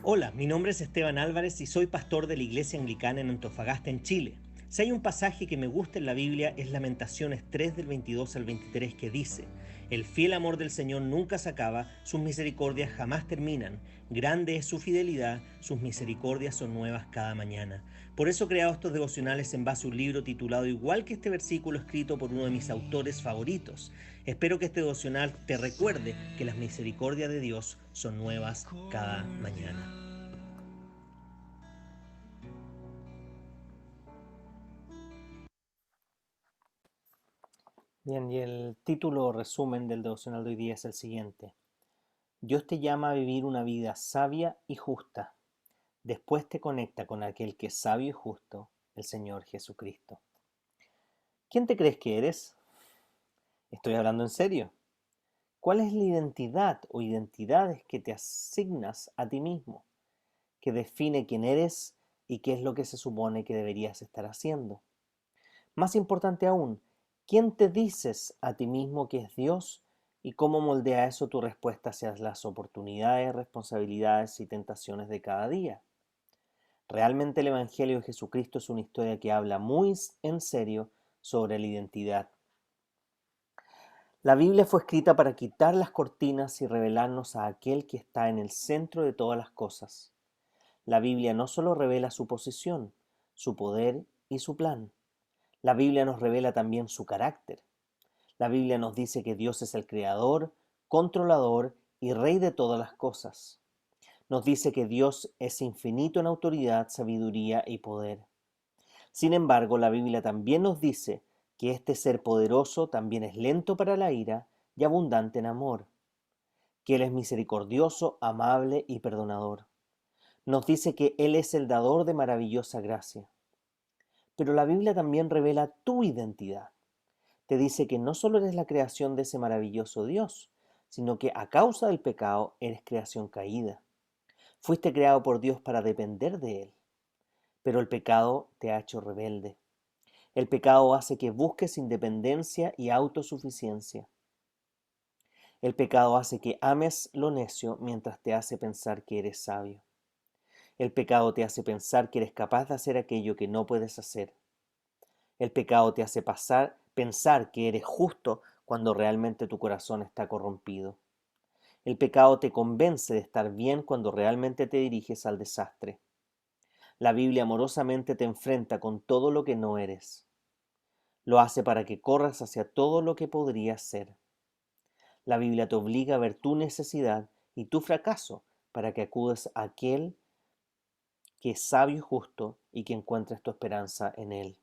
Hola, mi nombre es Esteban Álvarez y soy pastor de la Iglesia Anglicana en Antofagasta, en Chile. Si hay un pasaje que me gusta en la Biblia es Lamentaciones 3 del 22 al 23 que dice: El fiel amor del Señor nunca se acaba, sus misericordias jamás terminan, grande es su fidelidad, sus misericordias son nuevas cada mañana. Por eso he creado estos devocionales en base a un libro titulado igual que este versículo escrito por uno de mis autores favoritos. Espero que este devocional te recuerde que las misericordias de Dios son nuevas cada mañana. Bien, y el título o resumen del devocional de hoy día es el siguiente. Dios te llama a vivir una vida sabia y justa. Después te conecta con aquel que es sabio y justo, el Señor Jesucristo. ¿Quién te crees que eres? Estoy hablando en serio. ¿Cuál es la identidad o identidades que te asignas a ti mismo, que define quién eres y qué es lo que se supone que deberías estar haciendo? Más importante aún, ¿quién te dices a ti mismo que es Dios y cómo moldea eso tu respuesta hacia las oportunidades, responsabilidades y tentaciones de cada día? Realmente el Evangelio de Jesucristo es una historia que habla muy en serio sobre la identidad. La Biblia fue escrita para quitar las cortinas y revelarnos a aquel que está en el centro de todas las cosas. La Biblia no solo revela su posición, su poder y su plan. La Biblia nos revela también su carácter. La Biblia nos dice que Dios es el creador, controlador y rey de todas las cosas. Nos dice que Dios es infinito en autoridad, sabiduría y poder. Sin embargo, la Biblia también nos dice que este ser poderoso también es lento para la ira y abundante en amor, que Él es misericordioso, amable y perdonador. Nos dice que Él es el dador de maravillosa gracia. Pero la Biblia también revela tu identidad. Te dice que no solo eres la creación de ese maravilloso Dios, sino que a causa del pecado eres creación caída. Fuiste creado por Dios para depender de Él, pero el pecado te ha hecho rebelde. El pecado hace que busques independencia y autosuficiencia. El pecado hace que ames lo necio mientras te hace pensar que eres sabio. El pecado te hace pensar que eres capaz de hacer aquello que no puedes hacer. El pecado te hace pensar que eres justo cuando realmente tu corazón está corrompido. El pecado te convence de estar bien cuando realmente te diriges al desastre. La Biblia amorosamente te enfrenta con todo lo que no eres. Lo hace para que corras hacia todo lo que podrías ser. La Biblia te obliga a ver tu necesidad y tu fracaso para que acudes a aquel que es sabio y justo y que encuentres tu esperanza en él.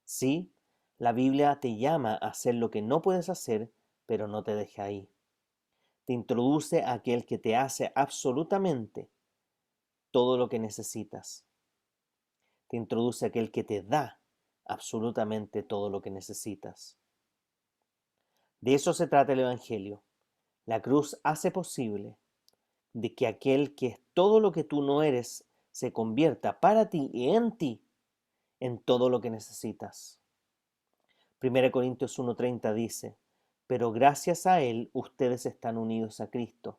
Sí, la Biblia te llama a hacer lo que no puedes hacer, pero no te deja ahí. Te introduce a aquel que te hace absolutamente todo lo que necesitas. Te introduce a aquel que te da absolutamente todo lo que necesitas. De eso se trata el Evangelio. La cruz hace posible de que aquel que es todo lo que tú no eres se convierta para ti y en ti en todo lo que necesitas. 1 Corintios 1:30 dice: pero gracias a Él ustedes están unidos a Cristo,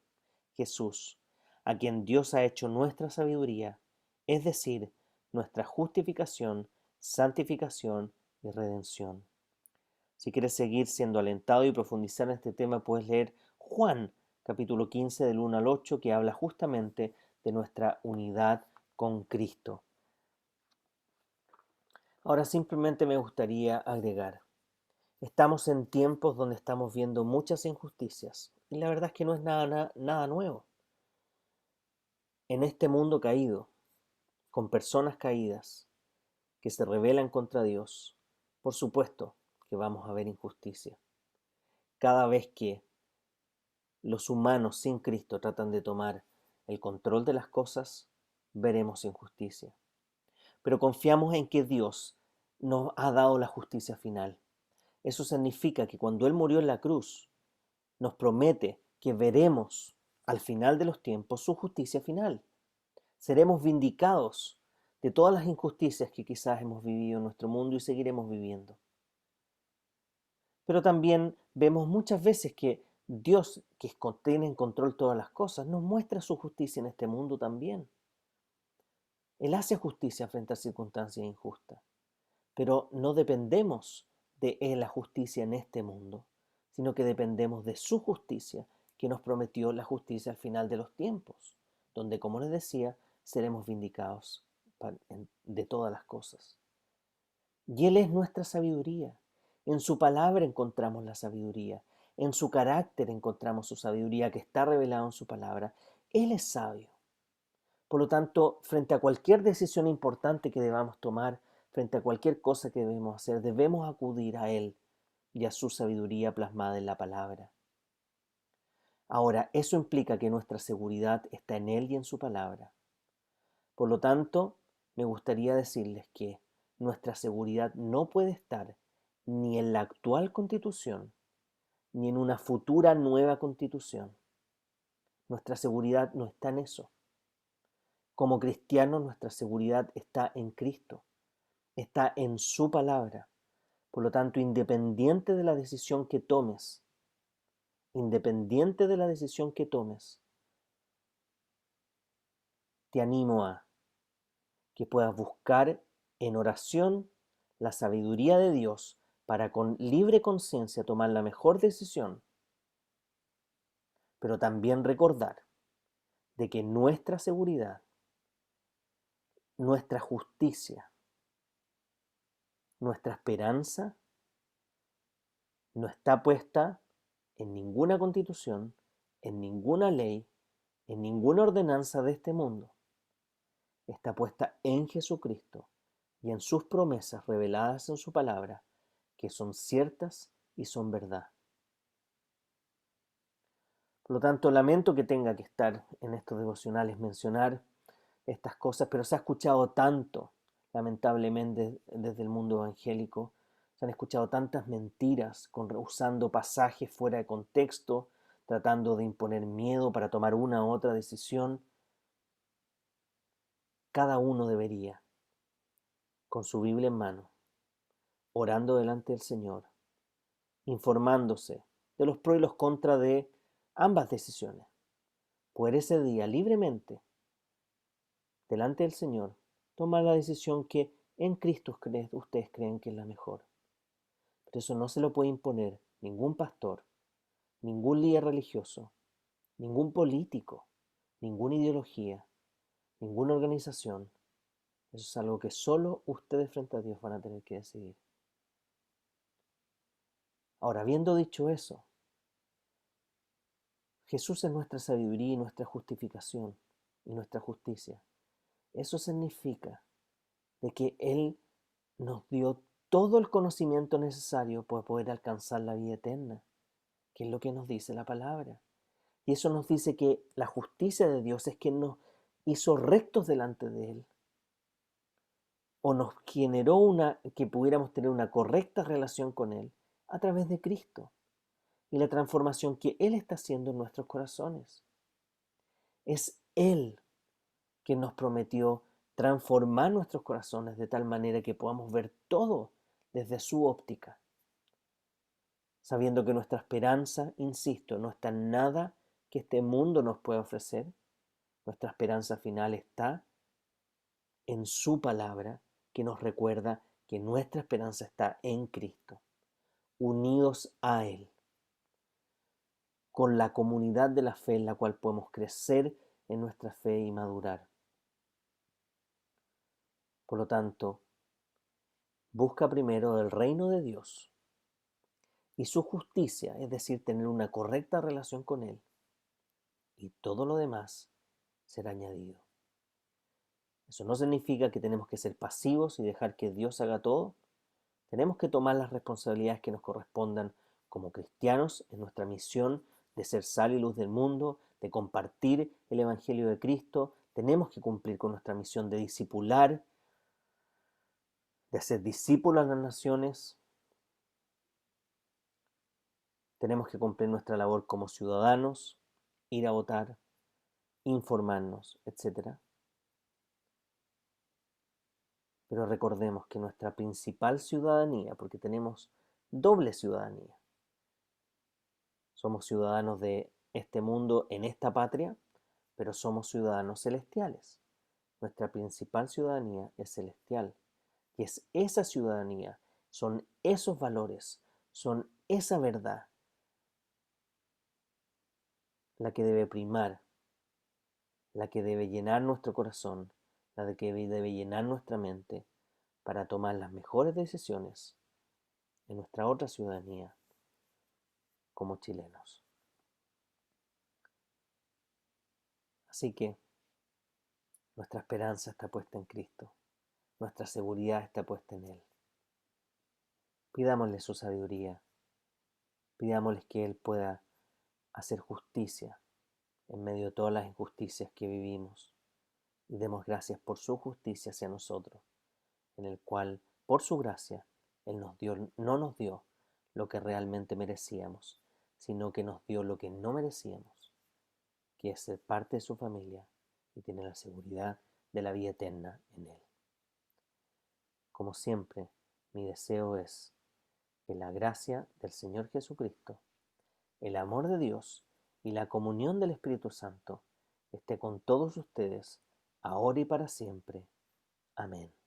Jesús, a quien Dios ha hecho nuestra sabiduría, es decir, nuestra justificación, santificación y redención. Si quieres seguir siendo alentado y profundizar en este tema, puedes leer Juan, capítulo 15, del 1 al 8, que habla justamente de nuestra unidad con Cristo. Ahora simplemente me gustaría agregar: estamos en tiempos donde estamos viendo muchas injusticias, y la verdad es que no es nada nuevo. En este mundo caído, con personas caídas que se rebelan contra Dios, por supuesto que vamos a ver injusticia. Cada vez que los humanos sin Cristo tratan de tomar el control de las cosas, veremos injusticia. Pero confiamos en que Dios nos ha dado la justicia final. Eso significa que cuando Él murió en la cruz, nos promete que veremos al final de los tiempos su justicia final. Seremos vindicados de todas las injusticias que quizás hemos vivido en nuestro mundo y seguiremos viviendo. Pero también vemos muchas veces que Dios, que tiene en control todas las cosas, nos muestra su justicia en este mundo también. Él hace justicia frente a circunstancias injustas, pero no dependemos de la justicia en este mundo, sino que dependemos de su justicia, que nos prometió la justicia al final de los tiempos, donde, como les decía, seremos vindicados de todas las cosas. Y Él es nuestra sabiduría. En su palabra encontramos la sabiduría. En su carácter encontramos su sabiduría que está revelada en su palabra. Él es sabio. Por lo tanto, frente a cualquier decisión importante que debamos tomar, frente a cualquier cosa que debemos hacer, debemos acudir a Él y a su sabiduría plasmada en la palabra. Ahora, eso implica que nuestra seguridad está en Él y en su palabra. Por lo tanto, me gustaría decirles que nuestra seguridad no puede estar ni en la actual constitución, ni en una futura nueva constitución. Nuestra seguridad no está en eso. Como cristianos, nuestra seguridad está en Cristo, está en su palabra. Por lo tanto, independiente de la decisión que tomes, independiente de la decisión que tomes, te animo a que puedas buscar en oración la sabiduría de Dios para con libre conciencia tomar la mejor decisión, pero también recordar de que nuestra seguridad, nuestra justicia, nuestra esperanza no está puesta en ninguna constitución, en ninguna ley, en ninguna ordenanza de este mundo. Está puesta en Jesucristo y en sus promesas reveladas en su palabra, que son ciertas y son verdad. Por lo tanto, lamento que tenga que estar en estos devocionales mencionar estas cosas, pero se ha escuchado tanto, lamentablemente, desde el mundo evangélico. Se han escuchado tantas mentiras usando pasajes fuera de contexto, tratando de imponer miedo para tomar una u otra decisión. Cada uno debería, con su Biblia en mano, orando delante del Señor, informándose de los pros y los contras de ambas decisiones, poder ese día libremente, delante del Señor, tomar la decisión que en Cristo ustedes creen que es la mejor. Pero eso no se lo puede imponer ningún pastor, ningún líder religioso, ningún político, ninguna ideología, ninguna organización. Eso es algo que solo ustedes frente a Dios van a tener que decidir. Ahora, habiendo dicho eso, Jesús es nuestra sabiduría y nuestra justificación y nuestra justicia. Eso significa de que Él nos dio todo el conocimiento necesario para poder alcanzar la vida eterna, que es lo que nos dice la palabra. Y eso nos dice que la justicia de Dios es que nos hizo rectos delante de Él, o nos generó que pudiéramos tener una correcta relación con Él a través de Cristo y la transformación que Él está haciendo en nuestros corazones. Es Él que nos prometió transformar nuestros corazones de tal manera que podamos ver todo desde su óptica, sabiendo que nuestra esperanza, insisto, no está en nada que este mundo nos pueda ofrecer. Nuestra esperanza final está en su palabra, que nos recuerda que nuestra esperanza está en Cristo, unidos a Él, con la comunidad de la fe en la cual podemos crecer en nuestra fe y madurar. Por lo tanto, busca primero el reino de Dios y su justicia, es decir, tener una correcta relación con Él, y todo lo demás será añadido. Eso no significa que tenemos que ser pasivos y dejar que Dios haga todo. Tenemos que tomar las responsabilidades que nos correspondan como cristianos en nuestra misión de ser sal y luz del mundo, de compartir el Evangelio de Cristo. Tenemos que cumplir con nuestra misión de discipular, de hacer discípulos a las naciones. Tenemos que cumplir nuestra labor como ciudadanos, ir a votar, informarnos, etc. Pero recordemos que nuestra principal ciudadanía, porque tenemos doble ciudadanía, Somos ciudadanos de este mundo en esta patria, pero somos ciudadanos celestiales. Nuestra principal ciudadanía es celestial. Y es esa ciudadanía, son esos valores, son esa verdad la que debe primar, la que debe llenar nuestro corazón, la que debe llenar nuestra mente para tomar las mejores decisiones en nuestra otra ciudadanía como chilenos. Así que nuestra esperanza está puesta en Cristo, nuestra seguridad está puesta en Él. Pidámosle su sabiduría, pidámosle que Él pueda hacer justicia en medio de todas las injusticias que vivimos y demos gracias por su justicia hacia nosotros, en el cual, por su gracia, Él no nos dio lo que realmente merecíamos, sino que nos dio lo que no merecíamos, que es ser parte de su familia y tener la seguridad de la vida eterna en Él. Como siempre, mi deseo es que la gracia del Señor Jesucristo, el amor de Dios y la comunión del Espíritu Santo esté con todos ustedes, ahora y para siempre. Amén.